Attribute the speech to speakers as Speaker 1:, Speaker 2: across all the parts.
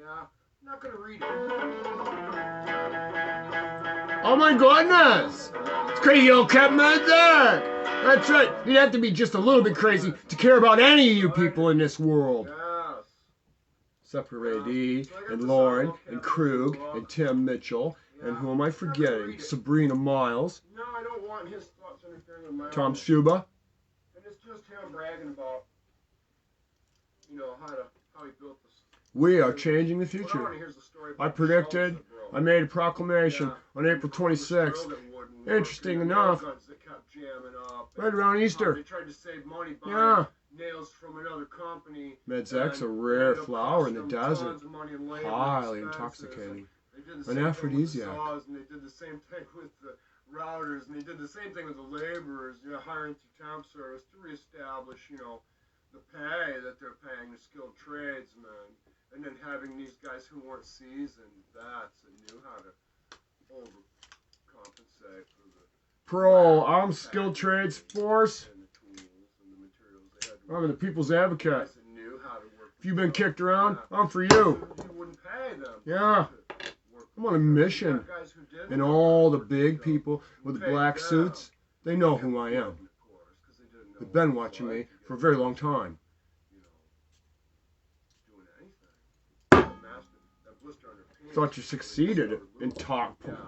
Speaker 1: Yeah, I'm not gonna read it.
Speaker 2: Oh my goodness! It's crazy old Captain Zack! That's right, you'd have to be just a little bit crazy to care about any of you people in this world.
Speaker 1: Yes.
Speaker 2: Except for Ray D, and Lauren, and Krug, and Tim Mitchell, and who am I forgetting? Sabrina Miles.
Speaker 1: No, I don't want his thoughts interfering with mine.
Speaker 2: Tom Schuba.
Speaker 1: And it's just him bragging about, you know, how he built this.
Speaker 2: We are changing the future. I predicted, I made a proclamation on April 26th. Interesting enough, right around Easter.
Speaker 1: They tried to save money buying nails from another company.
Speaker 2: Medzac's a rare flower in the desert, highly intoxicating. An aphrodisiac.
Speaker 1: And they did the same thing with the routers, and they did the same thing with the laborers, you know, hiring through temp service to reestablish, you know, the pay that they're paying the skilled tradesmen, and then having these guys who weren't seasoned vets and knew how to overcompensate for the
Speaker 2: pro-armed skilled trades force.
Speaker 1: and the tools and the materials they had to
Speaker 2: I'm the people's advocate.
Speaker 1: guys that knew how to work.
Speaker 2: If you've been kicked around, I'm for you.
Speaker 1: You wouldn't pay them.
Speaker 2: Yeah. I'm on a mission. And all the big people with the black suits, they know who I am. They've been watching me for a very long time. Thought you succeeded in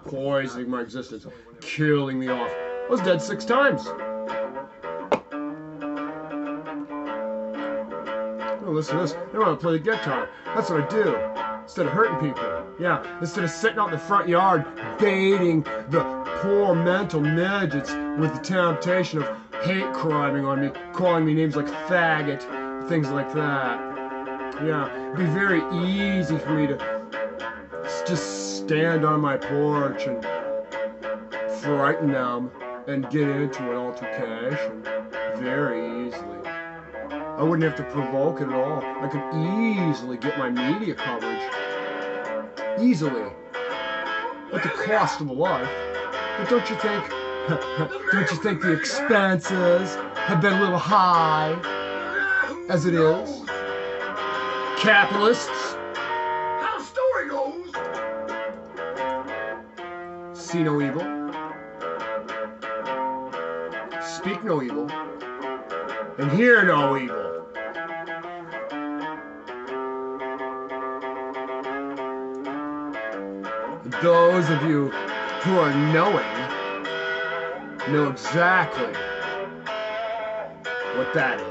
Speaker 2: poisoning my existence, killing me off. I was dead 6 times. Oh, listen to this. They want to play the guitar. That's what I do. Instead of hurting people. Yeah, instead of sitting out in the front yard baiting the poor mental midgets with the temptation of hate criming on me, calling me names like faggot, things like that. Yeah, it'd be very easy for me to just stand on my porch and frighten them and get into an altercation very easily. I wouldn't have to provoke it at all. I could easily get my media coverage. Easily. At the cost of a life. But don't you think the expenses have been a little high as it is? Capitalists.
Speaker 1: How the story goes.
Speaker 2: See no evil. Speak no evil. And hear no evil. Those of you who are knowing know exactly what that is.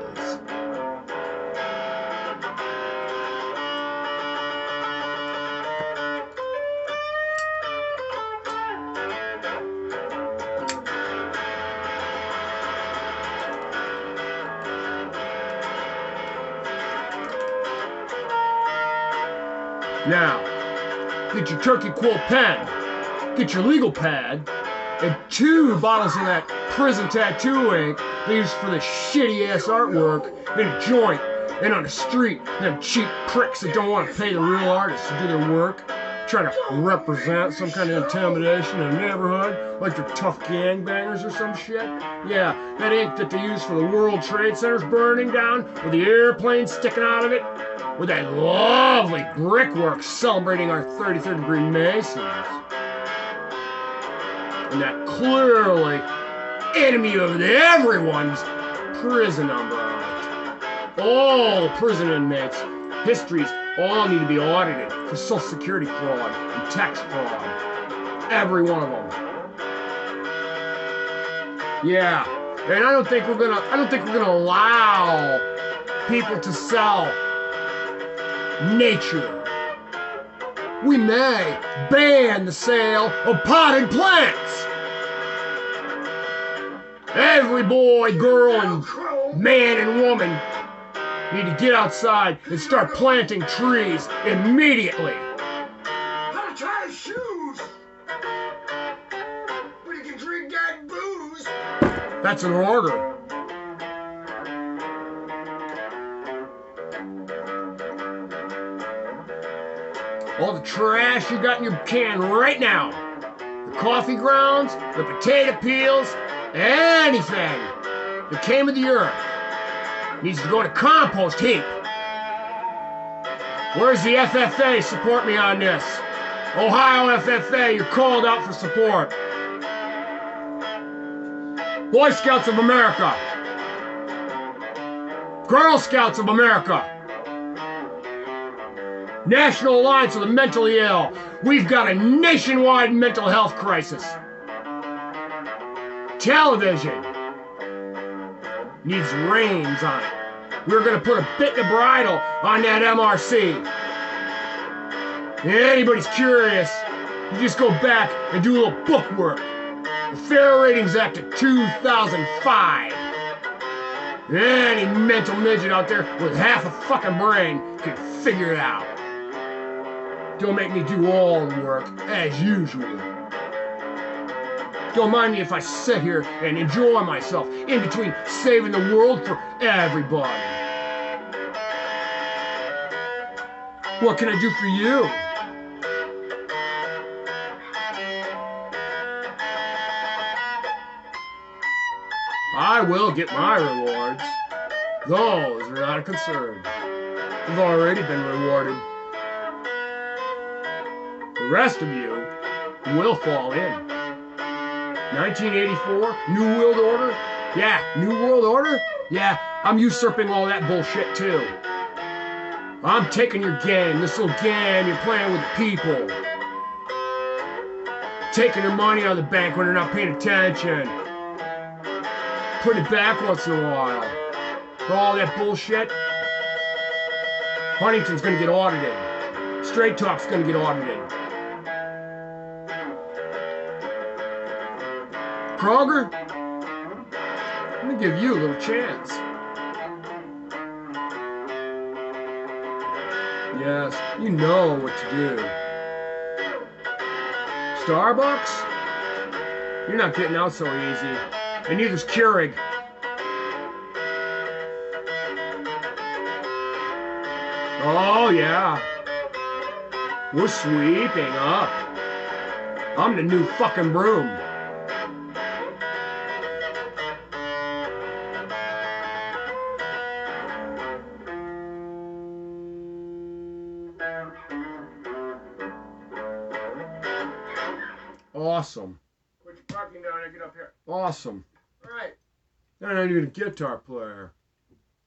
Speaker 2: Now, get your turkey quill pen, get your legal pad, and 2 bottles of that prison tattoo ink they use for the shitty ass artwork in a joint and on the street. Them cheap pricks that don't want to pay the real artists to do their work, try to represent some kind of intimidation in the neighborhood, like they're tough gangbangers or some shit. Yeah, that ink that they use for the World Trade Center's burning down, with the airplane sticking out of it, with that lovely brickwork celebrating our 33rd degree Masons. And that clearly enemy of everyone's prison number on it. All the prison inmates' histories all need to be audited for Social Security fraud and tax fraud. Every one of them. Yeah, and I don't think we're gonna allow people to sell nature. We may ban the sale of potted plants. Every boy, girl, and man and woman need to get outside and start planting trees immediately.
Speaker 1: How to tie his shoes. But he can drink that booze.
Speaker 2: That's an order. All the trash you got in your can right now. The coffee grounds, the potato peels, anything that came with the earth needs to go in a compost heap. Where's the FFA? Support me on this. Ohio FFA, you're called out for support. Boy Scouts of America. Girl Scouts of America. National Alliance of the Mentally Ill. We've got a nationwide mental health crisis. Television needs reins on it. We're going to put a bit in the bridle on that MRC. Anybody's curious, you just go back and do a little book work. The Fair Ratings Act of 2005. Any mental midget out there with half a fucking brain can figure it out. Don't make me do all the work, as usual. Don't mind me if I sit here and enjoy myself in between saving the world for everybody. What can I do for you? I will get my rewards. Those are not a concern. I've already been rewarded. The rest of you will fall in. 1984, New World Order? Yeah, New World Order? Yeah, I'm usurping all that bullshit too. I'm taking your game, this little game you're playing with the people. Taking their money out of the bank when they're not paying attention. Putting it back once in a while. For all that bullshit, Huntington's gonna get audited. Straight Talk's gonna get audited. Kroger, I'm gonna give you a little chance. Yes, you know what to do. Starbucks? You're not getting out so easy. And neither's Keurig. Oh yeah. We're sweeping up. I'm the new fucking broom. Awesome.
Speaker 1: Put your parking down and get up here.
Speaker 2: Awesome.
Speaker 1: All right.
Speaker 2: I'm not even a guitar player.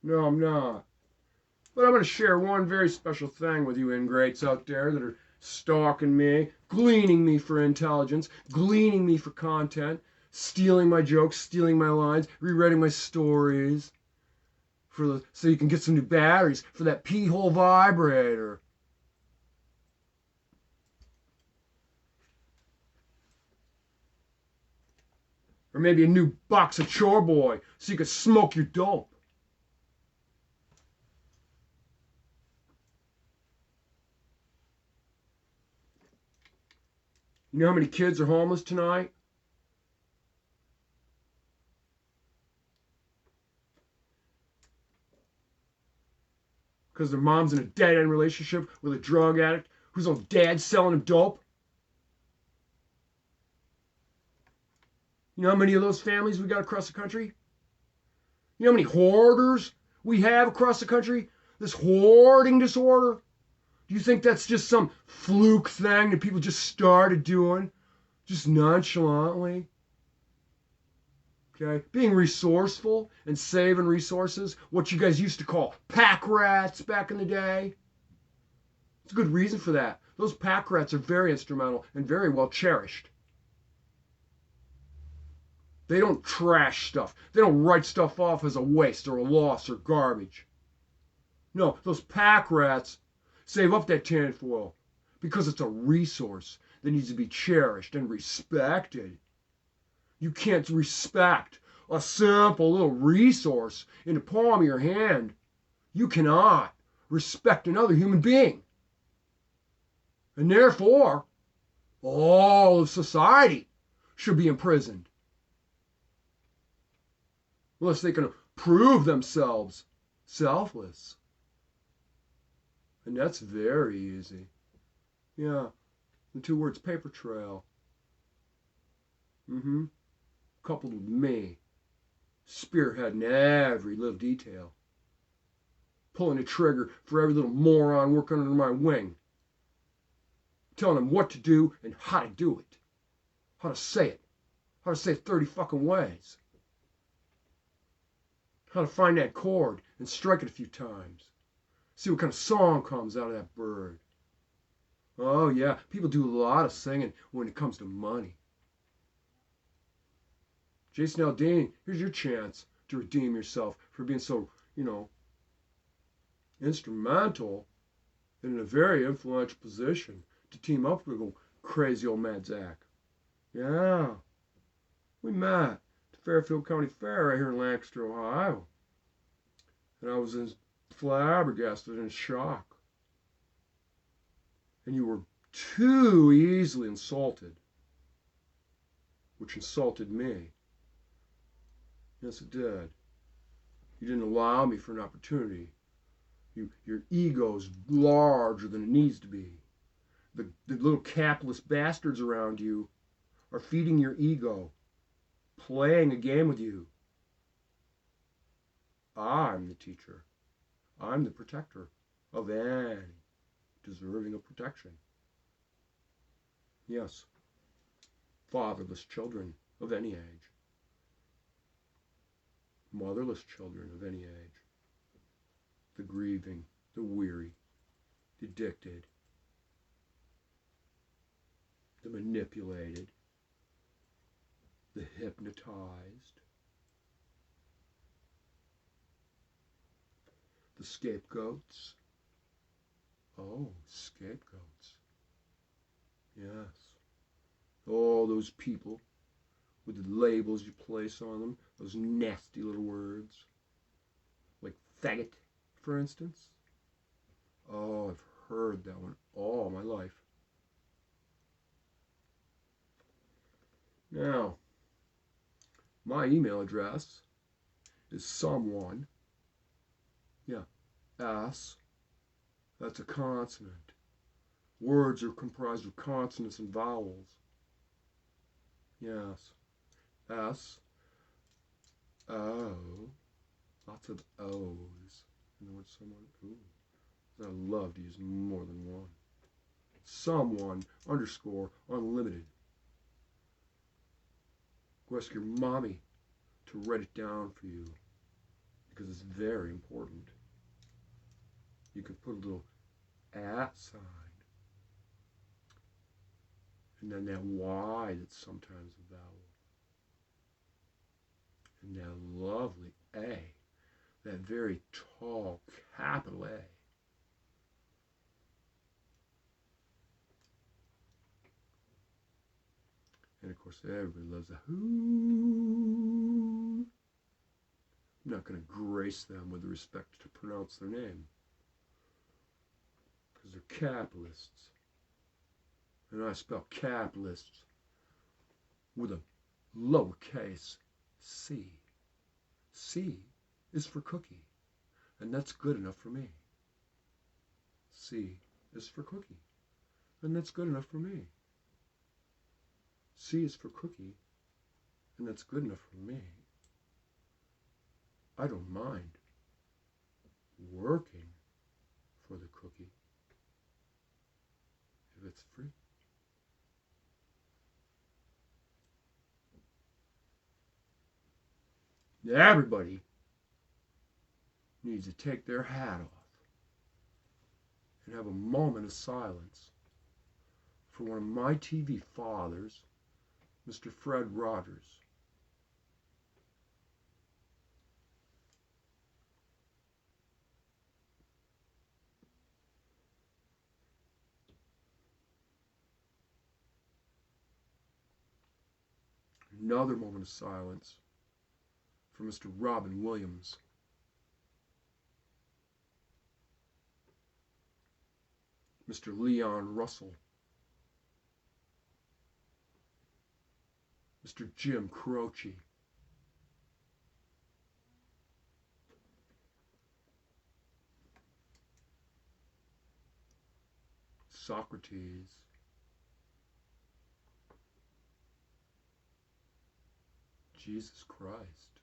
Speaker 2: No, I'm not. But I'm going to share one very special thing with you ingrates out there that are stalking me, gleaning me for intelligence, gleaning me for content, stealing my jokes, stealing my lines, rewriting my stories, so you can get some new batteries for that pee-hole vibrator. Or maybe a new box of Chore Boy so you can smoke your dope. You know how many kids are homeless tonight? Because their mom's in a dead-end relationship with a drug addict whose own dad's selling him dope? You know how many of those families we got across the country? You know how many hoarders we have across the country? This hoarding disorder? Do you think that's just some fluke thing that people just started doing? Just nonchalantly? Okay? Being resourceful and saving resources, what you guys used to call pack rats back in the day. It's a good reason for that. Those pack rats are very instrumental and very well cherished. They don't trash stuff. They don't write stuff off as a waste or a loss or garbage. No, those pack rats save up that tinfoil because it's a resource that needs to be cherished and respected. You can't respect a simple little resource in the palm of your hand. You cannot respect another human being. And therefore, all of society should be imprisoned. Unless they can prove themselves selfless. And that's very easy. Yeah, the two words paper trail. Coupled with me, spearheading every little detail. pulling the trigger for every little moron working under my wing, telling them what to do and how to do it, how to say it 30 fucking ways, how to find that chord and strike it a few times, see what kind of song comes out of that bird. Oh yeah, people do a lot of singing when it comes to money. Jason Aldean, here's your chance to redeem yourself for being so, instrumental and in a very influential position to team up with crazy old Mad Zack. Yeah, we met at the Fairfield County Fair right here in Lancaster, Ohio. And I was flabbergasted and in shock. And you were too easily insulted, which insulted me. Yes, it did. You didn't allow me for an opportunity. Your ego's larger than it needs to be. The little capitalist bastards around you are feeding your ego, playing a game with you. I'm the teacher. I'm the protector of any deserving of protection. Yes, fatherless children of any age. Motherless children of any age. The grieving, the weary, the addicted, the manipulated, the hypnotized, the scapegoats. Oh, scapegoats. Yes. All those people with the labels you place on them, those nasty little words, like faggot, for instance. Oh, I've heard that one all my life. Now, my email address is someone, S, that's a consonant. Words are comprised of consonants and vowels. Yes, S, O, lots of O's. In the word someone, ooh, I love to use more than one. Someone _unlimited. Go ask your mommy to write it down for you because it's very important. You can put a little at sign and then that Y that's sometimes a vowel and that lovely A, that very tall capital A. And of course, everybody loves a who. I'm not going to grace them with the respect to pronounce their name because they're capitalists. And I spell capitalists with a lowercase c. C is for cookie, and that's good enough for me. C is for cookie, and that's good enough for me. C is for cookie, and that's good enough for me. I don't mind working for the cookie if it's free. Everybody needs to take their hat off and have a moment of silence for one of my TV fathers, Mr. Fred Rogers. Another moment of silence for Mr. Robin Williams. Mr. Leon Russell. Mr. Jim Croce. Socrates. Jesus Christ.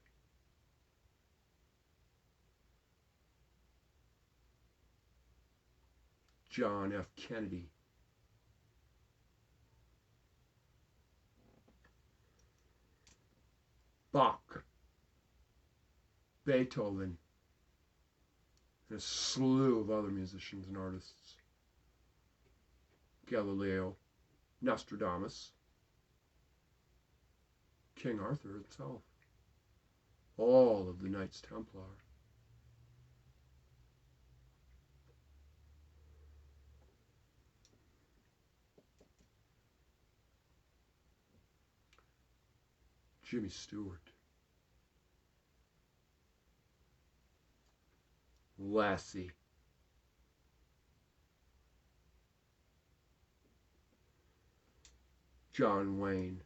Speaker 2: John F. Kennedy. Bach, Beethoven, and a slew of other musicians and artists. Galileo, Nostradamus, King Arthur himself, all of the Knights Templar. Jimmy Stewart, Lassie, John Wayne,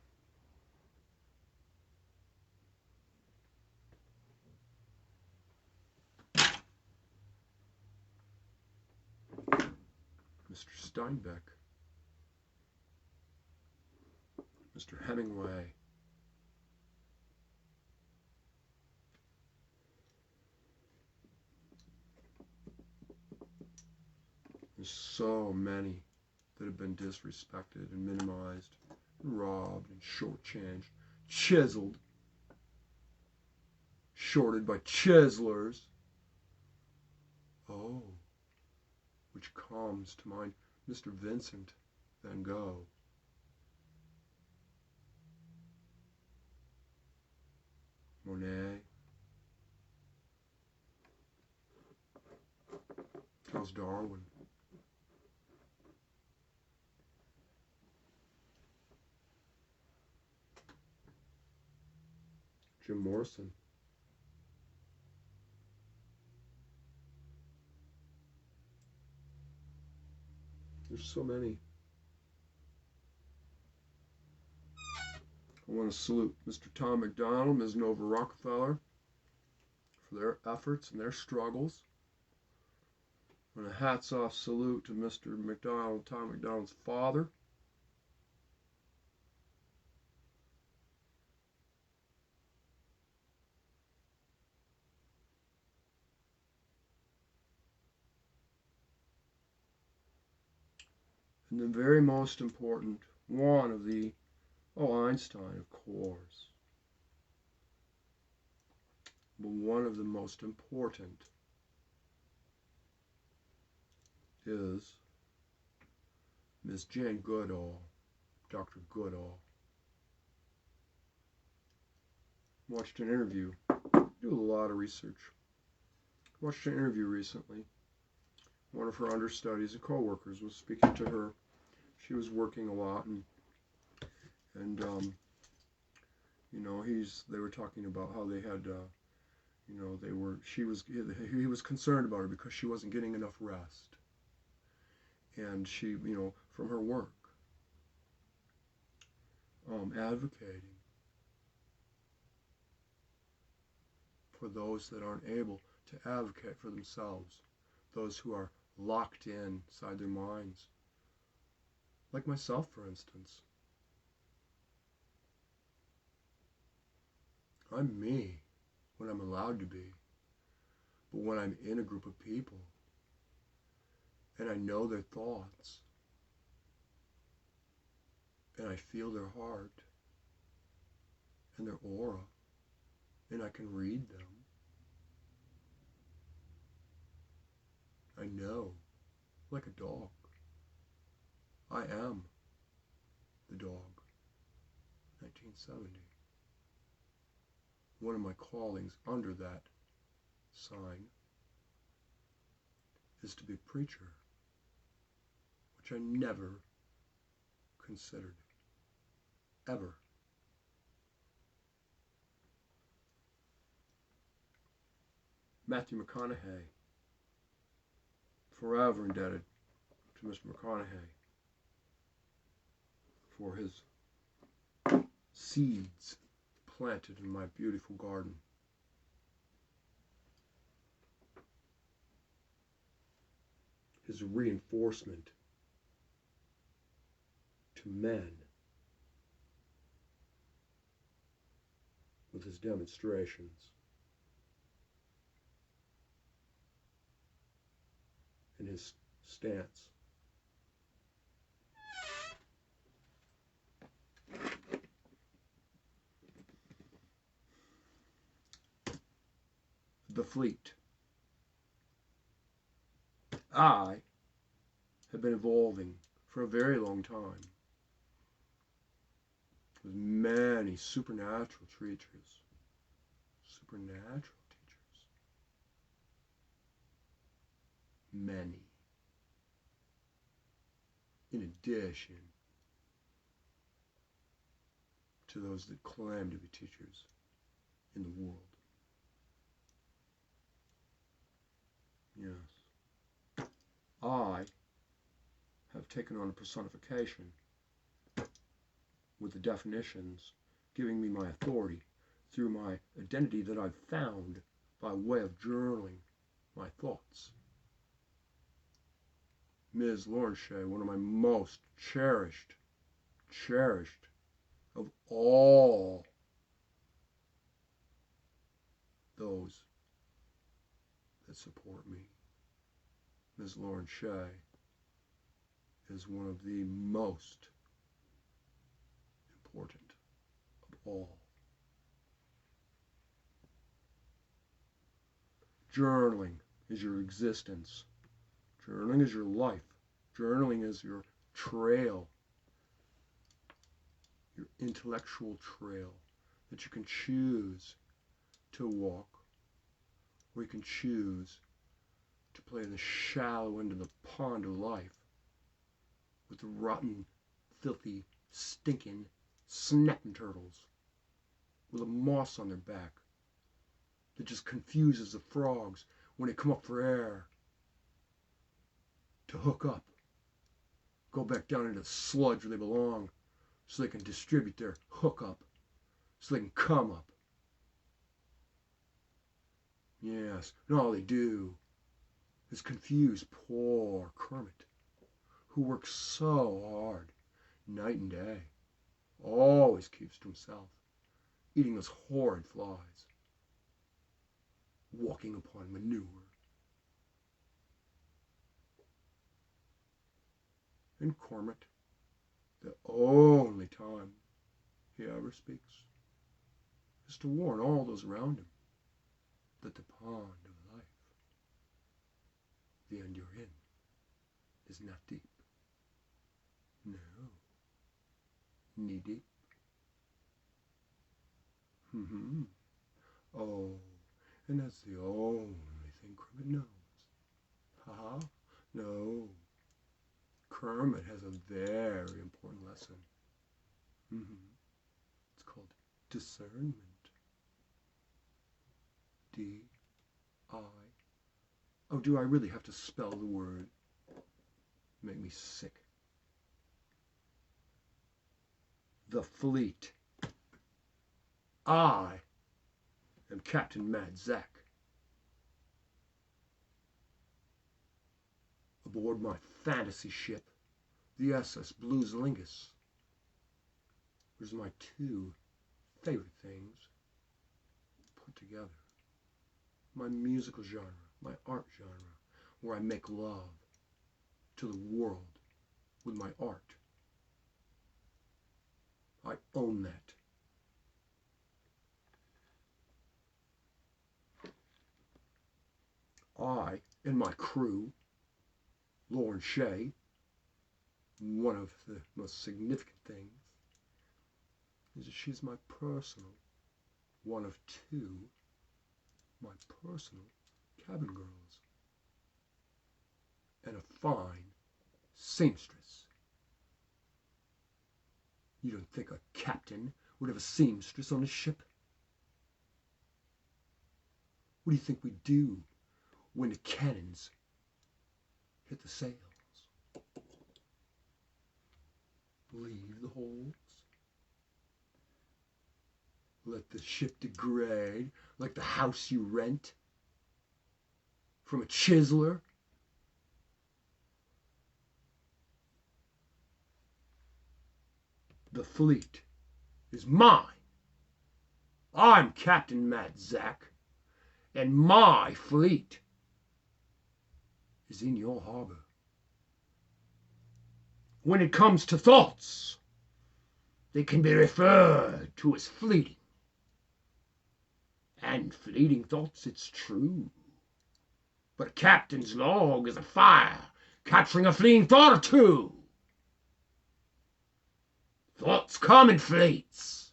Speaker 2: Mr. Steinbeck, Mr. Hemingway, there's so many that have been disrespected and minimized, and robbed and shortchanged, chiseled, shorted by chiselers. Oh, which comes to mind Mr. Vincent van Gogh. Monet, Charles Darwin, Jim Morrison, there's so many. I want to salute Mr. Tom McDonald, Ms. Nova Rockefeller for their efforts and their struggles. And a hats off salute to Mr. McDonald, Tom McDonald's father. And the very most important one of the, Einstein, of course. But one of the most important is Miss Jane Goodall, Dr. Goodall. Watched an interview, do a lot of research. Watched an interview recently. One of her understudies and co-workers was speaking to her. She was working a lot, and they were talking about how they had, he was concerned about her because she wasn't getting enough rest. And she, from her work, advocating for those that aren't able to advocate for themselves, those who are locked inside their minds, like myself, for instance. I'm me when I'm allowed to be, but when I'm in a group of people and I know their thoughts and I feel their heart and their aura and I can read them, I know, like a dog, I am the dog. 1970. One of my callings under that sign is to be a preacher, which I never considered, ever. Matthew McConaughey, forever indebted to Mr. McConaughey for his seeds planted in my beautiful garden. His reinforcement to men with his demonstrations and his stance the fleet. I have been evolving for a very long time with many supernatural teachers. Many. In addition to those that claim to be teachers in the world. Yes. I have taken on a personification with the definitions giving me my authority through my identity that I've found by way of journaling my thoughts. Ms. Lauren Shea, one of my most cherished of all those that support me. Ms. Lauren Shea is one of the most important of all. Journaling is your existence. Journaling is your life. Journaling is your trail, your intellectual trail that you can choose to walk, or you can choose to play in the shallow end of the pond of life with the rotten, filthy, stinking, snapping turtles with a moss on their back that just confuses the frogs when they come up for air to hook up, go back down into the sludge where they belong so they can distribute their hookup, so they can come up. Yes, and all they do is confuse poor Kermit, who works so hard, night and day, always keeps to himself, eating those horrid flies, walking upon manure. And Kermit, the only time he ever speaks is to warn all those around him that the pond of life, the end you're in, is not deep. No, knee deep. Oh, and that's the only thing Kermit knows. Ha-ha, no. Kermit has a very important lesson. It's called discernment. D-I. Oh, do I really have to spell the word? Make me sick. The fleet. I am Captain Mad Zack. Aboard my fantasy ship, the SS Blues Lingus. There's my two favorite things put together. My musical genre, my art genre, where I make love to the world with my art. I own that. I and my crew, Lauren Shea, one of the most significant things is that she's my personal, one of two, my personal cabin girls, and a fine seamstress. You don't think a captain would have a seamstress on his ship? What do you think we do when the cannons hit the sails? Leave the holes? Let the ship degrade like the house you rent from a chiseler? The fleet is mine. I'm Captain Mad Zack, and my fleet is in your harbor. When it comes to thoughts, they can be referred to as fleeting. And fleeting thoughts, it's true. But a captain's log is a fire, capturing a fleeting thought or two. Thoughts come in fleets,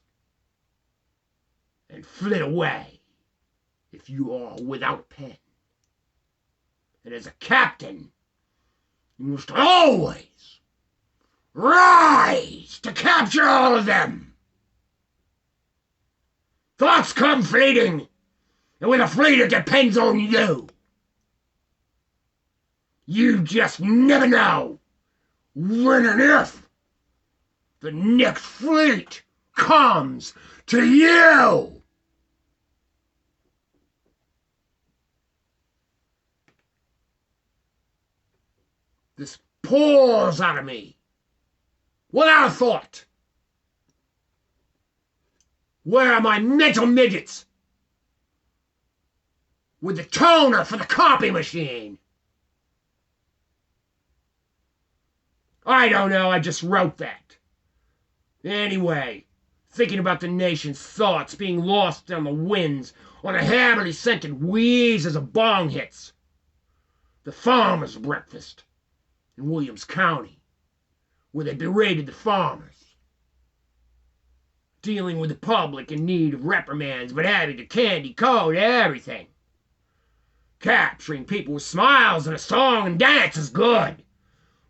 Speaker 2: and flit away if you are without a pen. And as a captain, you must always rise to capture all of them. Thoughts come fleeting, and with a fleet it depends on you. You just never know when and if the next fleet comes to you. This pours out of me without a thought. Where are my mental midgets with the toner for the copy machine? I don't know, I just wrote that. Anyway, thinking about the nation's thoughts being lost on the winds on a heavily scented wheeze as a bong hits. The farmer's breakfast in Williams County, where they berated the farmers. Dealing with the public in need of reprimands, but having to candy code everything. Capturing people with smiles and a song and dance is good,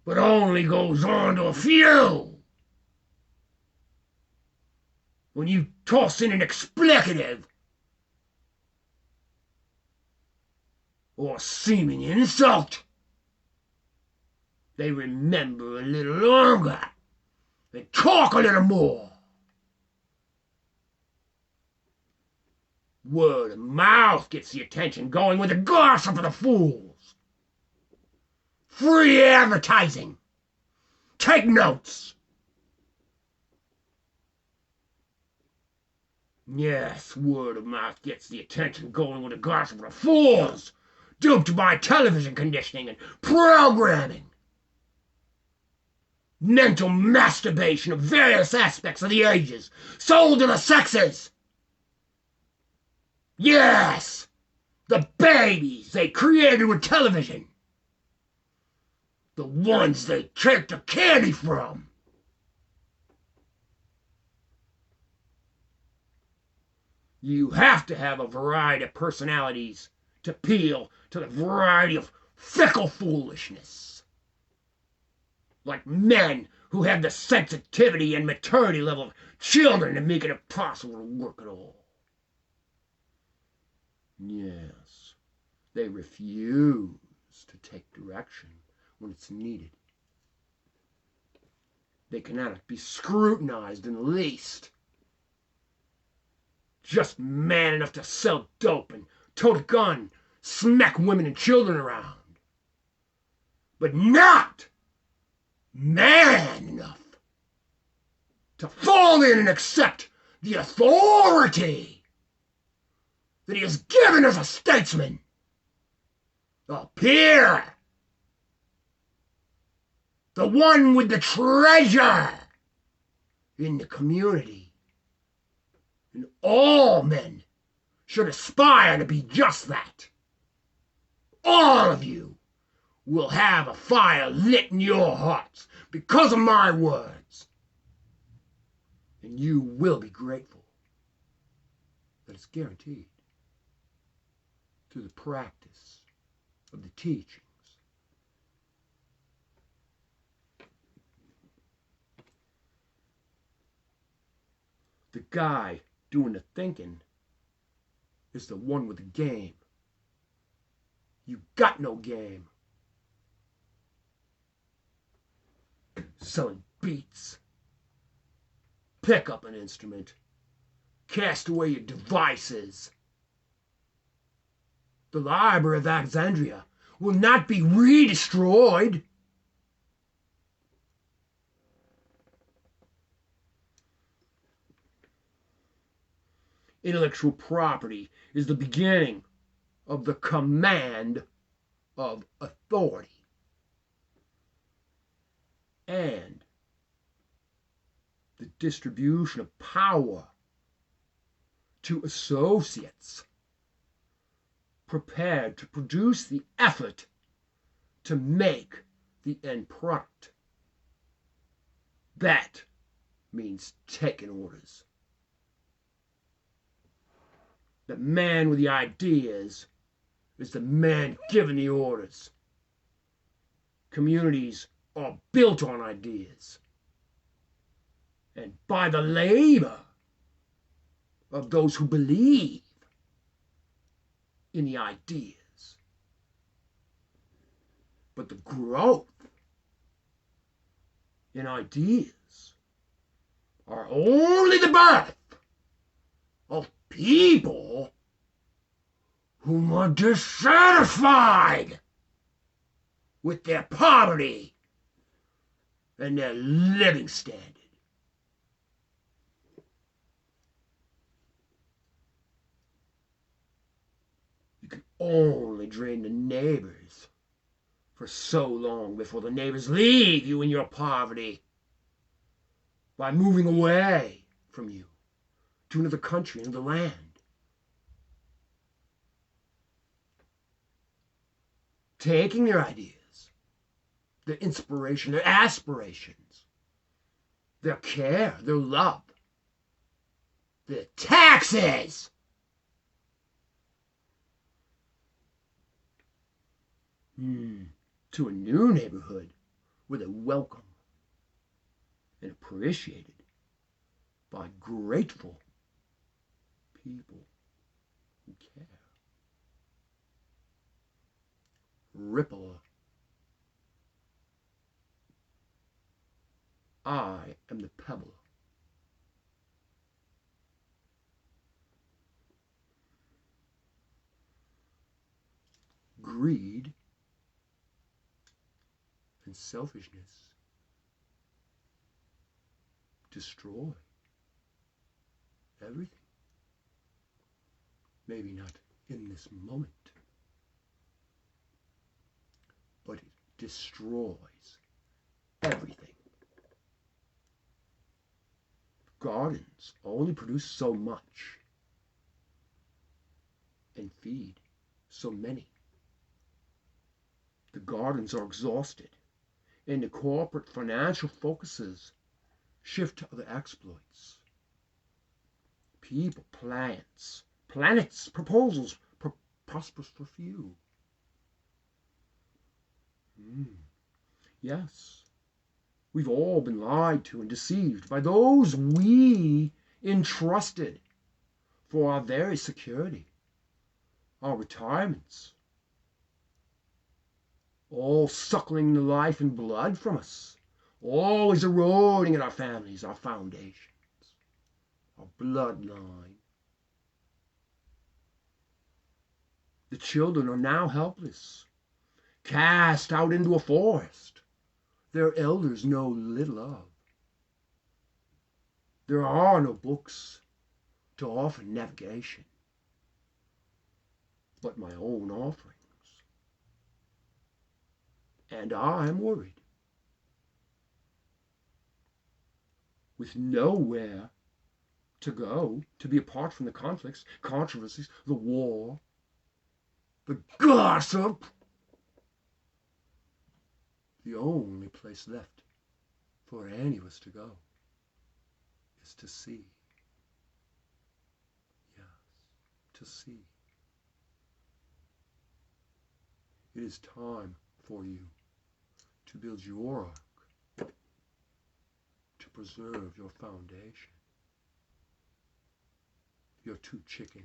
Speaker 2: but only goes on to a few. When you toss in an explicative or seeming insult, they remember a little longer and talk a little more. Word of mouth gets the attention going with the gossip of the fools. Free advertising. Take notes. Yes, word of mouth gets the attention going with the gossip of the fools, duped by television conditioning and programming. Mental masturbation of various aspects of the ages, sold to the sexes. Yes, the babies they created with television. The ones they take the candy from. You have to have a variety of personalities to appeal to the variety of fickle foolishness. Like men who have the sensitivity and maturity level of children to make it impossible to work at all. Yes, they refuse to take direction when it's needed. They cannot be scrutinized in the least. Just man enough to sell dope and tote a gun, smack women and children around. But not man enough to fall in and accept the authority that he is given as a statesman, a peer, the one with the treasure in the community. And all men should aspire to be just that. All of you will have a fire lit in your hearts because of my words. And you will be grateful that it's guaranteed through the practice of the teachings. The guy doing the thinking is the one with the game. You got no game. Selling beats. Pick up an instrument. Cast away your devices. The Library of Alexandria will not be re-destroyed. Intellectual property is the beginning of the command of authority. And the distribution of power to associates prepared to produce the effort to make the end product. That means taking orders. The man with the ideas is the man giving the orders. Communities are built on ideas and by the labor of those who believe in the ideas. But the growth in ideas are only the birth of people who are dissatisfied with their poverty and their living standard. You can only drain the neighbors for so long before the neighbors leave you in your poverty by moving away from you to another country, another land. Taking their ideas, their inspiration, their aspirations, their care, their love, their taxes, to a new neighborhood where they're welcome and appreciated by grateful people who care. Ripple. I am the pebble. Greed and selfishness destroy everything. Maybe not in this moment, but it destroys everything. Gardens only produce so much and feed so many. The gardens are exhausted, and the corporate financial focuses shift to other exploits. People, plants, planets, proposals, prosperous for few. Yes, we've all been lied to and deceived by those we entrusted for our very security, our retirements, all suckling the life and blood from us, always eroding at our families, our foundations, our bloodline. The children are now helpless, cast out into a forest their elders know little of. There are no books to offer navigation, but my own offerings. And I'm worried. With nowhere to go to be apart from the conflicts, controversies, the war, the gossip, the only place left for any of us to go is to sea. Yes, to sea. It is time for you to build your ark, to preserve your foundation, your 2 chickens,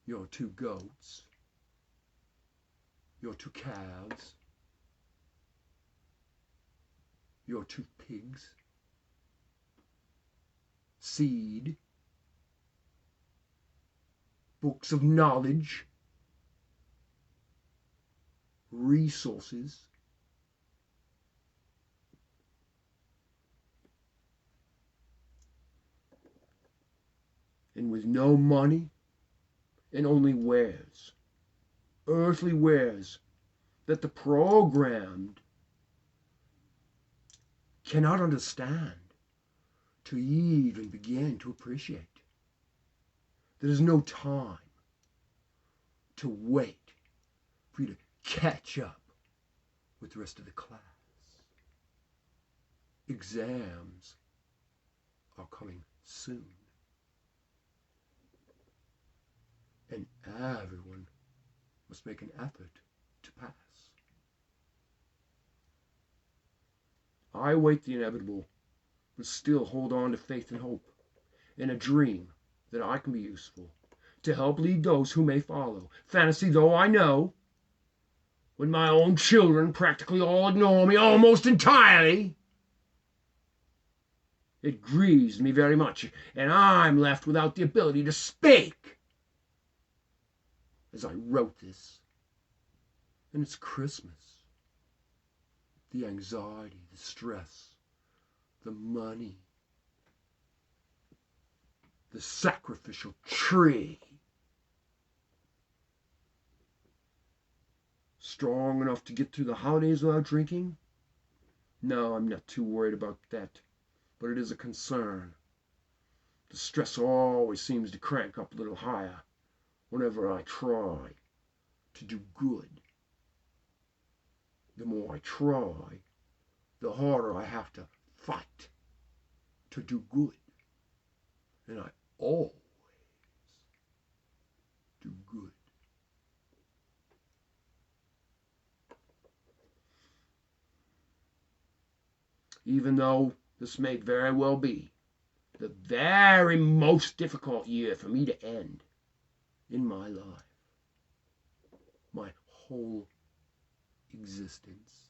Speaker 2: your 2 goats, your 2 calves, your 2 pigs, seed, books of knowledge, resources, and with no money and only wares, earthly wares that the programmed cannot understand to even begin to appreciate. There is no time to wait for you to catch up with the rest of the class. Exams are coming soon. And everyone must make an effort to pass. I await the inevitable, but still hold on to faith and hope, and a dream that I can be useful to help lead those who may follow. Fantasy though I know, when my own children practically all ignore me almost entirely, it grieves me very much, and I'm left without the ability to speak. As I wrote this, and it's Christmas, the anxiety, the stress, the money, the sacrificial tree, strong enough to get through the holidays without drinking? No, I'm not too worried about that, but it is a concern. The stress always seems to crank up a little higher whenever I try to do good. The more I try, the harder I have to fight to do good. And I always do good. Even though this may very well be the very most difficult year for me to end in my life, my whole existence.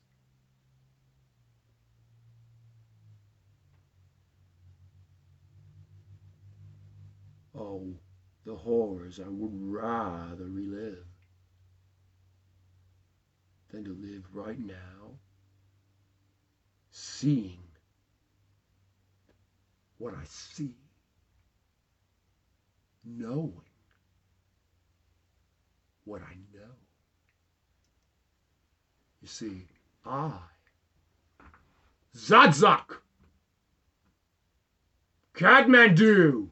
Speaker 2: Oh, the horrors I would rather relive than to live right now, seeing what I see, knowing what I know. You see, Zack, Kathmandu,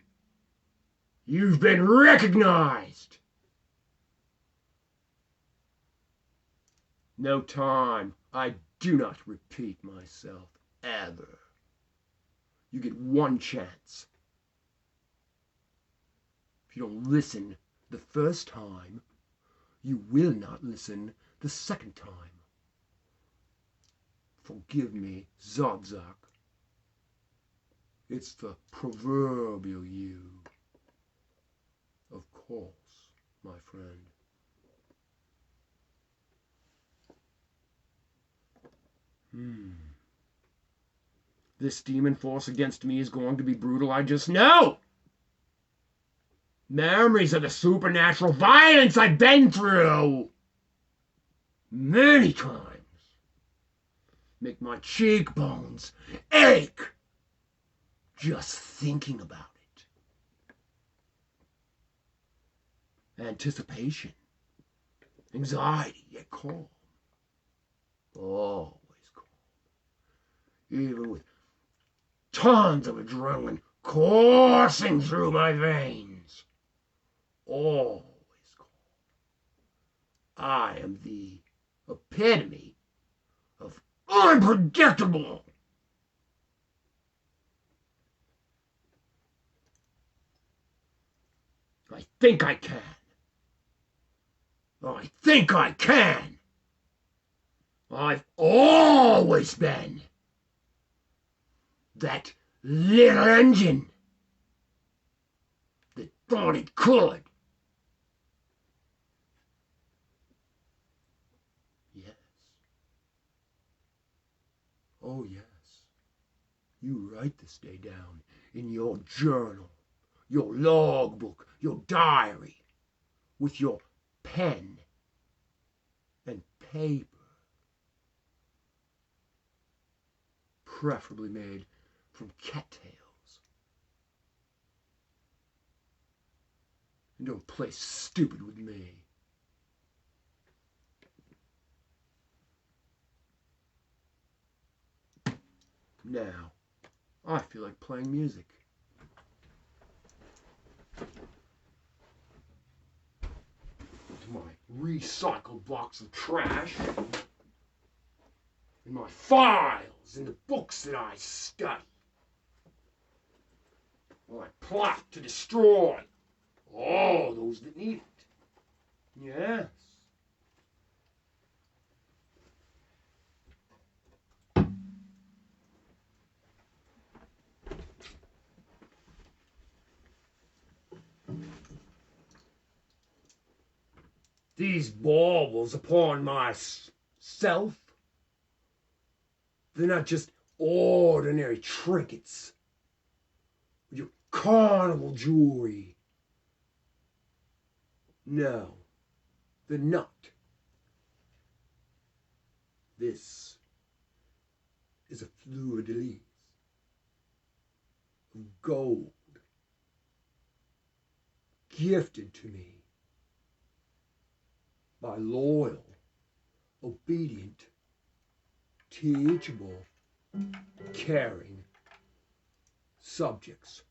Speaker 2: you've been recognized. No time. I do not repeat myself ever. You get one chance. If you don't listen the first time, you will not listen the second time. Forgive me, Zack. It's the proverbial you. Of course, my friend. This demon force against me is going to be brutal, I just know. Memories of the supernatural violence I've been through many times make my cheekbones ache just thinking about it. Anticipation, anxiety, yet calm. Always calm. Even with tons of adrenaline coursing through my veins. Always calm. I am the epitome of unpredictable. I think I can. I think I can. I've always been that little engine that thought it could. Yes. Oh, yes. You write this day down in your journal, your logbook, your diary, with your pen and paper, preferably made from cattails. And don't play stupid with me. Now, I feel like playing music. To my recycled blocks of trash, and my files and the books that I study. Well, I plot to destroy all those that need it. Yes. These baubles upon myself, they're not just ordinary trinkets, your carnival jewelry. No, they're not. This is a fleur-de-lis of gold, gifted to me by loyal, obedient, teachable, caring subjects.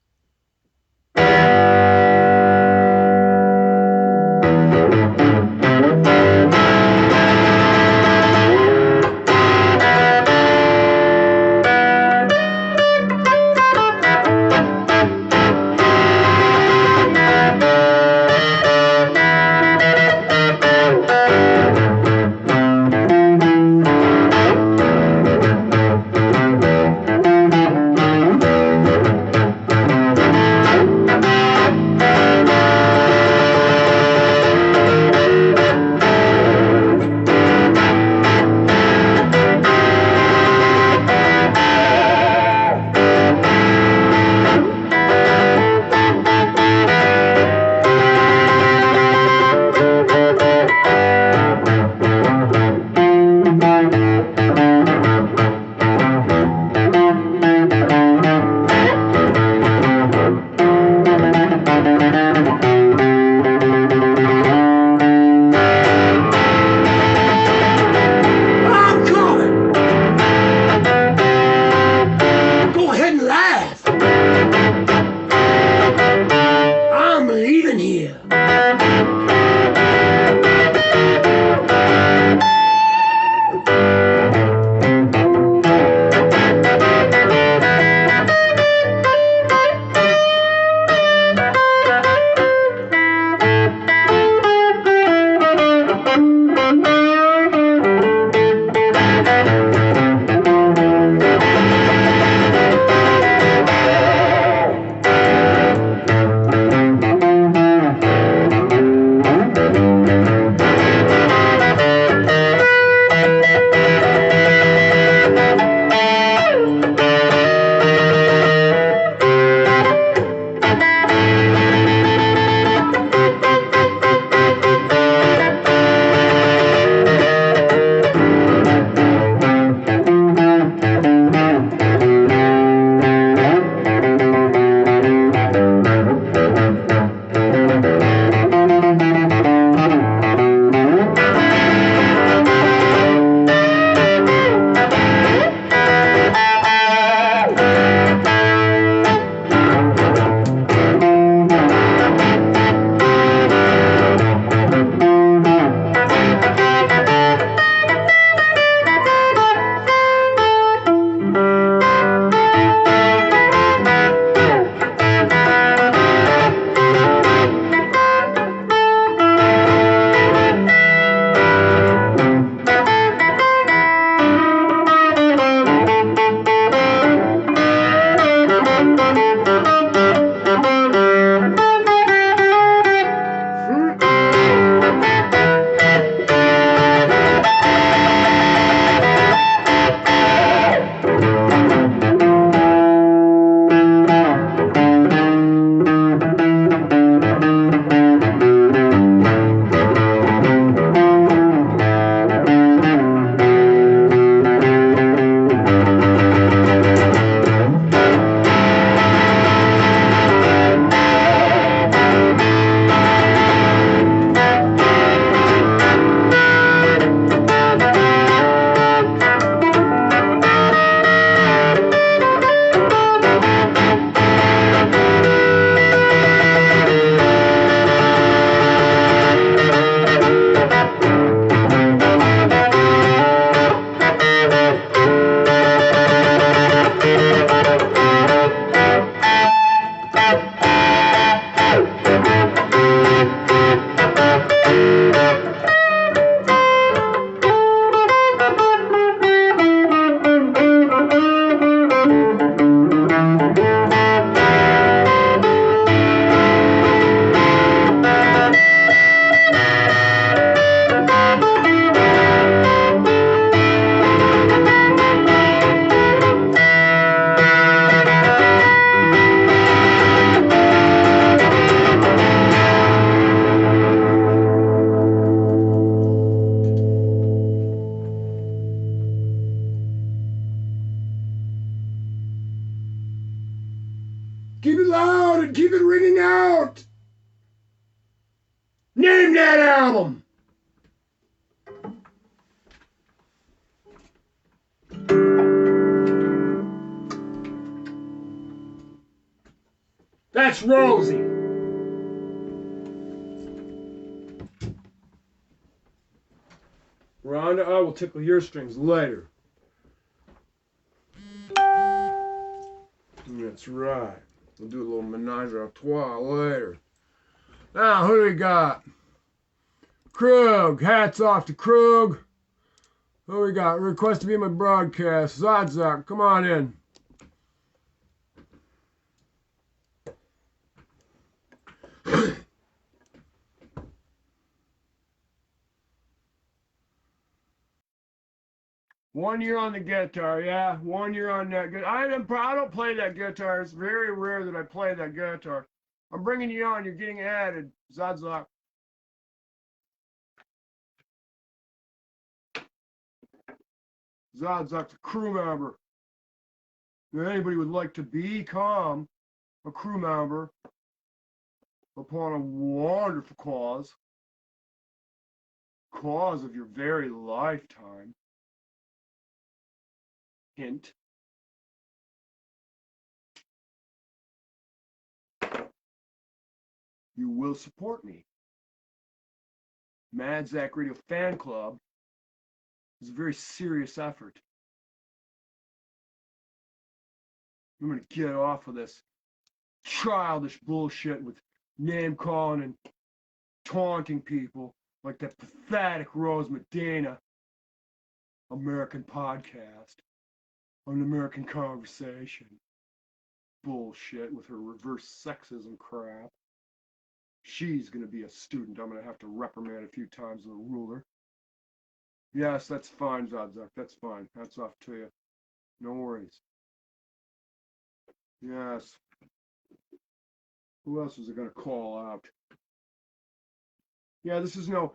Speaker 2: Keep it loud and keep it ringing out. Name that album. That's Rosie. Rhonda, I will tickle your strings later. That's right. We'll do a little menage a trois later. Now, who do we got? Krug. Hats off to Krug. Who we got? Request to be in my broadcast. Zack, come on in. One year on the guitar, yeah. 1 year on that guitar. I don't play that guitar. It's very rare that I play that guitar. I'm bringing you on. You're getting added. Zack. Zack's a crew member. If anybody would like to become a crew member upon a wonderful cause of your very lifetime. Hint. You will support me. Mad Zack Radio Fan Club is a very serious effort. I'm going to get off of this childish bullshit with name calling and taunting people like that pathetic Rose Medina American podcast on American Conversation. Bullshit with her reverse sexism crap. She's going to be a student I'm going to have to reprimand a few times with a ruler. Yes, that's fine, Zack. That's fine. Hats off to you. No worries. Yes. Who else is it going to call out? Yeah, this is no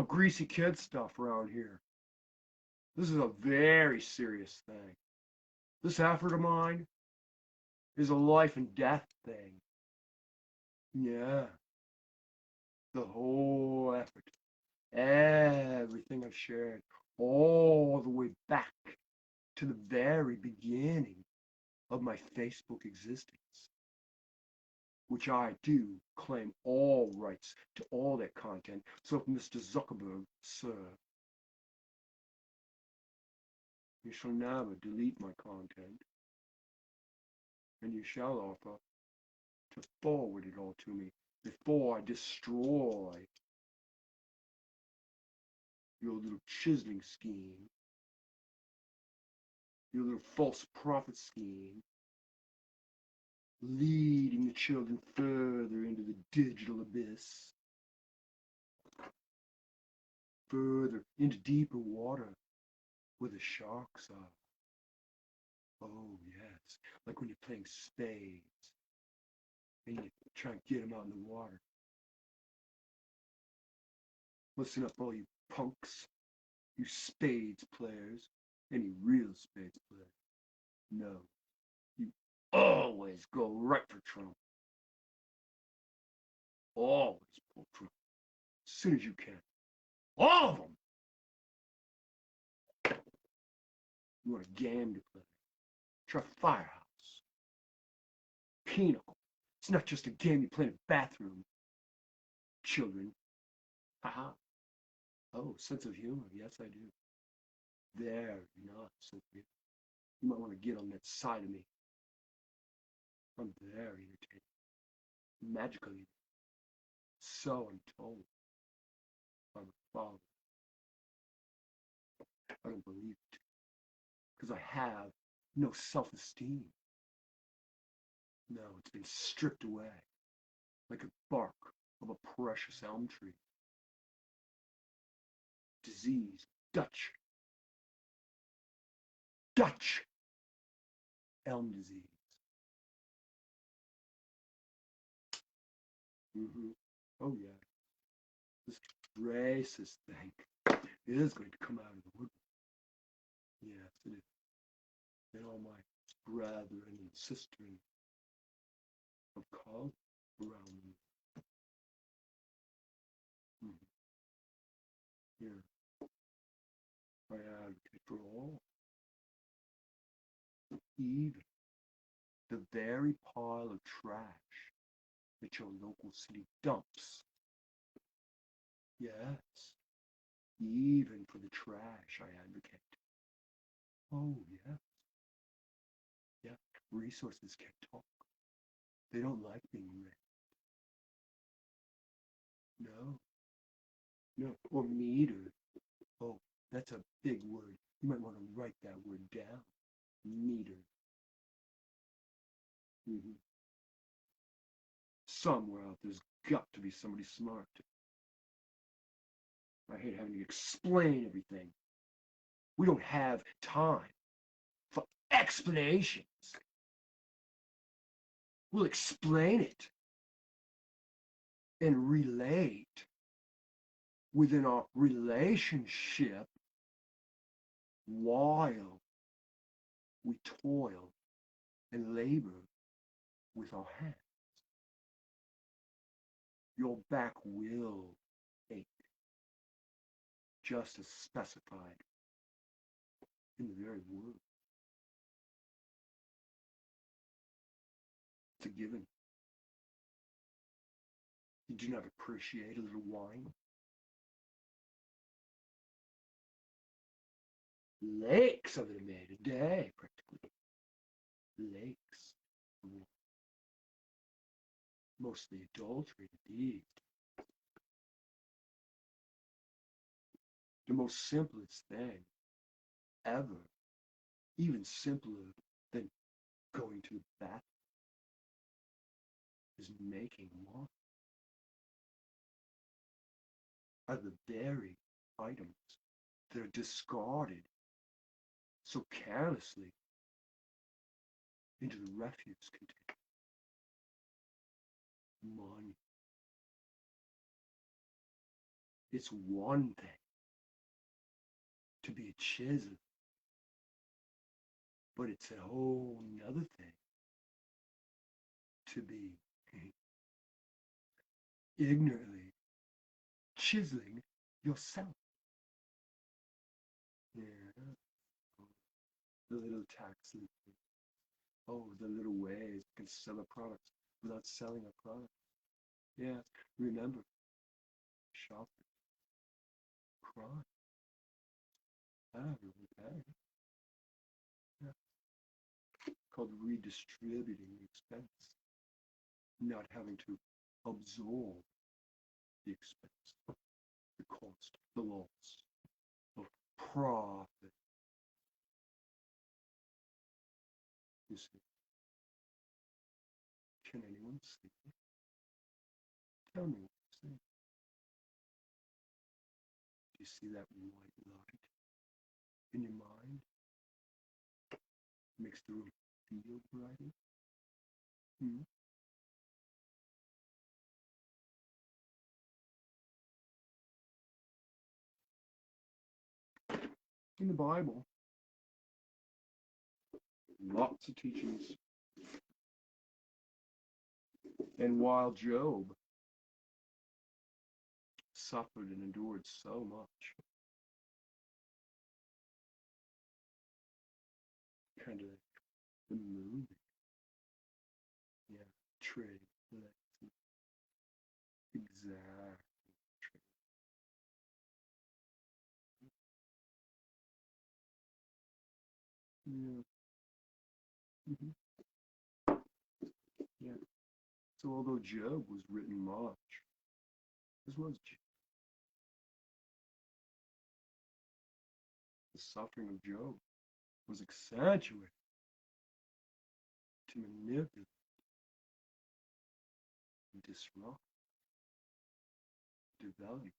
Speaker 2: greasy kid stuff around here. This is a very serious thing. This effort of mine is a life and death thing. Yeah. The whole effort. Everything I've shared. All the way back to the very beginning of my Facebook existence. Which I do claim all rights to all that content. So if Mr. Zuckerberg, sir, you shall never delete my content, and you shall offer to forward it all to me before I destroy your little chiseling scheme, your little false prophet scheme, leading the children further into the digital abyss, further into deeper water where the sharks are. Oh, yes, like when you're playing spades and you try and get them out in the water. Listen up, all you punks, you spades players, any real spades players. No, you always go right for Trump. Always pull Trump as soon as you can. All of them. You want a game to play? Try Firehouse. Pinnacle. It's not just a game you play in a bathroom. Children. Haha. Oh, sense of humor. Yes, I do. Very nice of you. You might want to get on that side of me. I'm very entertaining. Magically. So I'm told. I'm a father. I don't believe it. Because I have no self-esteem. No, it's been stripped away like a bark of a precious elm tree. Disease, Dutch elm disease. Oh yeah, this racist thing is going to come out of the woodwork. Yes, it is. And all my brethren and sisters of color around me. Mhm. Here, I advocate for all, even the very pile of trash that your local city dumps. Yes, even for the trash I advocate. Oh, yeah, yeah, resources can talk. They don't like being read. No, no, or metered. Oh, that's a big word. You might want to write that word down. Metered. Mm-hmm. Somewhere out there's got to be somebody smart. I hate having to explain everything. We don't have time for explanations. We'll explain it and relate within our relationship while we toil and labor with our hands. Your back will ache, just as specified in the very word. It's a given. You do not appreciate a little wine? Lakes of it are made a day, practically. Lakes. Mostly adulterated indeed. The most simplest thing ever, even simpler than going to the bathroom, is making one. Are the very items that are discarded so carelessly into the refuse container. Money. It's one thing to be a chisel, but it's a whole nother thing to be ignorantly chiseling yourself. Yeah. The little tax loop. Oh, the little ways we can sell our products without selling our product. Yeah, remember, shopping, crime. Really bad. Yeah. Called redistributing the expense, not having to absorb the expense, the cost, the loss of profit. You see, can anyone see? Tell me what you see. Do you see that white light in your mind? Makes the room feel brighter? Hmm? In the Bible, lots of teachings. And while Job suffered and endured so much, kind of like the movie, yeah, trade, exact, yeah, hmm yeah. So although Job was written much, as was the suffering of Job was accentuated to manipulate and disrupt the value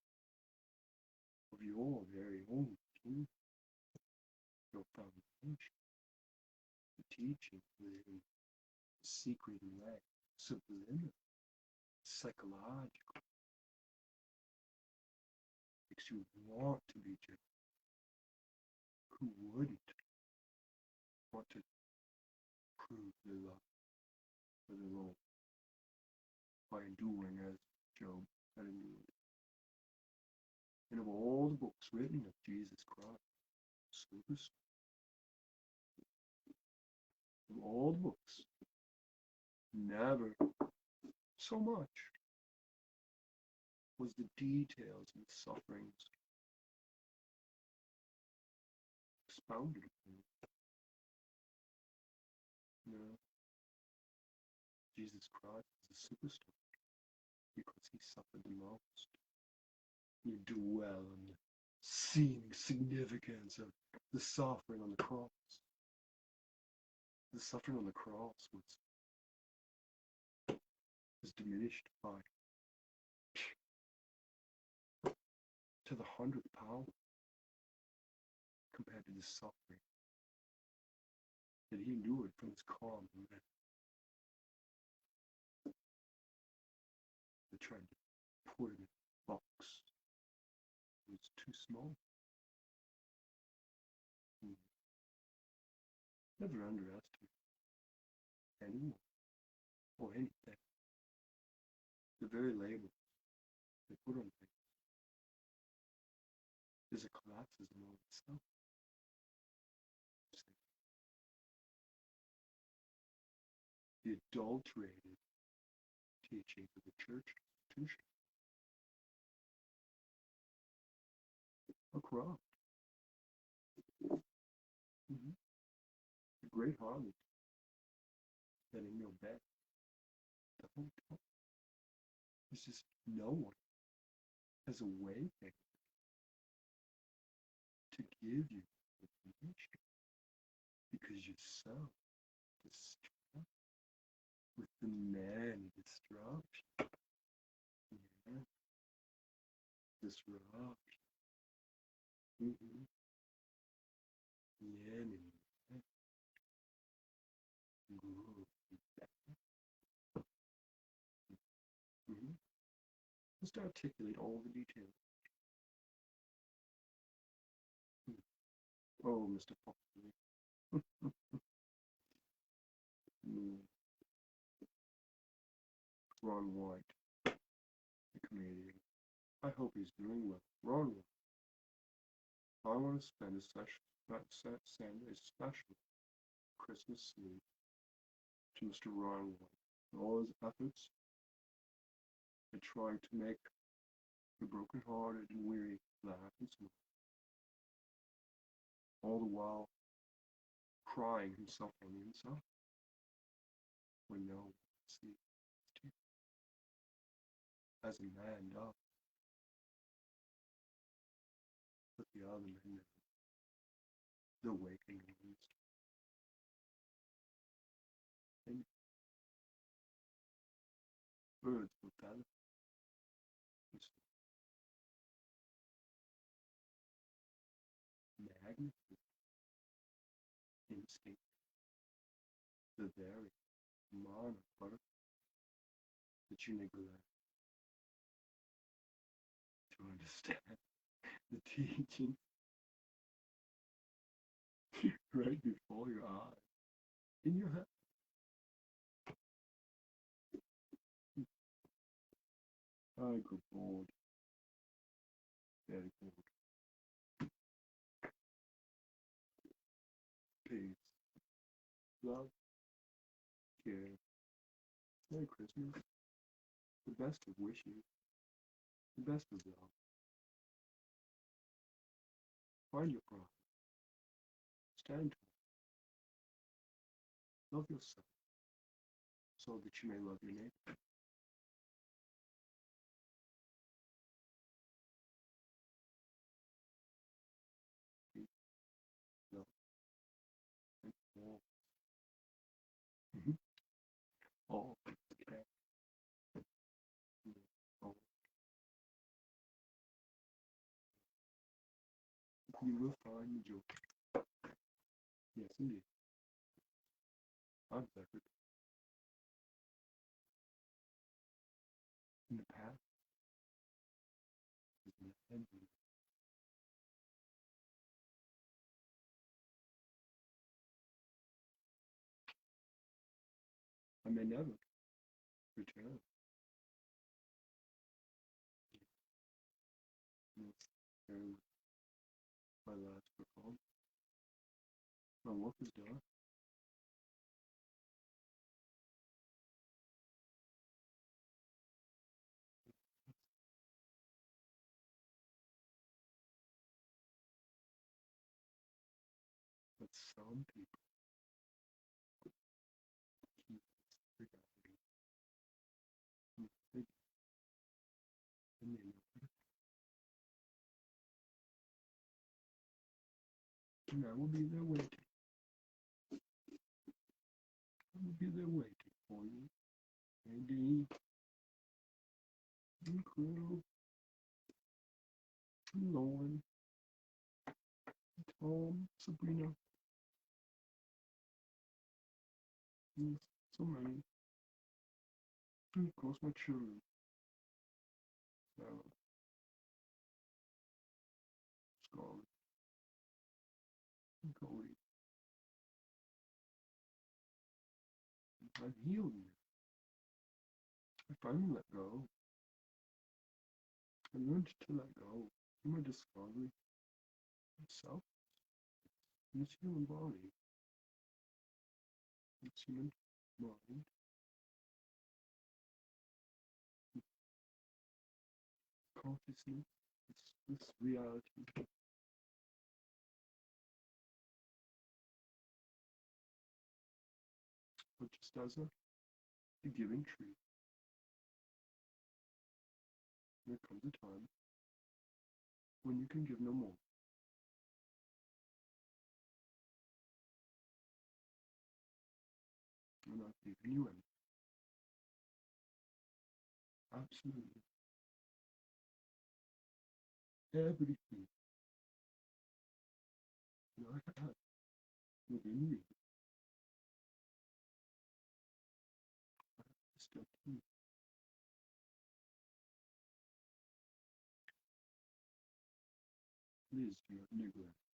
Speaker 2: of your very own kingdom, your foundation, the teaching within a secret way, subliminal, psychological, makes you want to be Job. Who wouldn't want to prove their love for their own by enduring as Job had endured. And of all the books written of Jesus Christ, superstar, of all the books, never so much was the details and sufferings expounded upon. No, Jesus Christ is a superstar because he suffered the most. You dwell on the seeming significance of the suffering on the cross. The suffering on the cross was diminished by to the 100th power compared to the suffering that he endured from his calm man. They tried to put him in a box. It was too small. Never underestimate anyone or anything. The very label they put on things is a collapsism on itself. The adulterated teachings of the church institution are corrupt. The great harlot that in your bed, the whole time, is just no one has a way to give you information because you're so distraught with the many disruptions. Yeah. Disruption. Yeah, Just articulate all the details. Oh, Mr. Foxley. Ron White, the comedian. I hope he's doing well. Ron White. I want to spend a send a special Christmas Eve to Mr. Ron White for all his efforts in trying to make the broken-hearted and weary laugh and smile, all the while crying himself on the inside when no one can see his tears, as a man does. But the other men know the waking ones. And birds will tell it. Magnificent instinct, the very monarch that you neglect to understand the teaching right before your eyes, in your head. I grow bored, very bored. Peace, love, care, Merry Christmas, the best of wishes, the best of love. Find your pride, stand tall, love yourself, so that you may love your neighbor. Peace, love, and all care. All. You will find the joy. Yes, indeed. I'm Zack. In the past is in the ending. I may never return. called. My work is done. But some people keep forgetting and they know. And I will be there waiting. I will be there waiting for you. Andy, and Crew, and Lauren, and Tom, Sabrina, and so many. And of course my children. Sarah, Scarlett, and Cody. I've healed you. I finally let go. I learned to let go. In my discovery myself, in this human body, this human mind, consciousness, this reality. But just as a giving tree, there comes a time when you can give no more. I'm not giving you anything. Absolutely everything that I have within me is still to you. Please do not neglect.